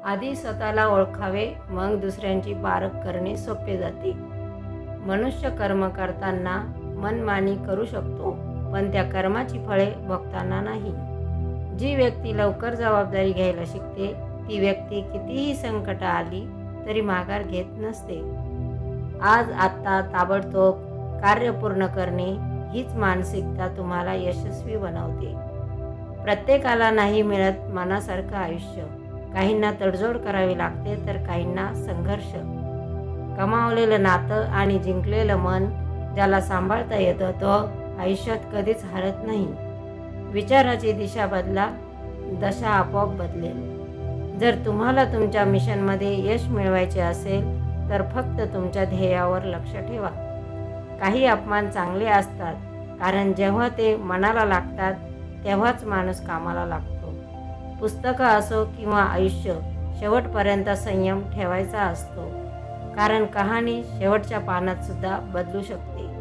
आधी स्वतःला ओळखावे, मग दुसऱ्यांची पारख करणे सोपे जाते. मनुष्य कर्म करताना मनमानी करू शकतो, पण त्या कर्माची फळे भोगताना नाही. जी व्यक्ती लवकर जबाबदारी घ्यायला शिकते, ती व्यक्ती कितीही संकट आली तरी माघार घेत नसते. आज आत्ता ताबडतोब कार्य पूर्ण करणे हीच मानसिकता तुम्हाला यशस्वी बनवते. प्रत्येकाला नाही मिळत मनासारखं आयुष्य. काहींना तडजोड करावी लागते तर काहींना संघर्ष. कमावलेलं नातं आणि जिंकलेलं मन ज्याला सांभाळता येतं तो आयुष्यात कधीच हरत नाही. विचाराची दिशा बदला, दशा आपोआप बदलेल. जर तुम्हाला तुमच्या मिशनमध्ये यश मिळवायचे असेल तर फक्त तुमच्या ध्येयावर लक्ष ठेवा. काही अपमान चांगले असतात, कारण जेव्हा ते मनाला लागतात तेव्हाच माणूस कामाला लागतो. पुस्तकं असो किंवा आयुष्य, शेवटपर्यंत संयम ठेवायचा असतो, कारण कहाणी शेवटच्या पानात सुद्धा बदलू शकते.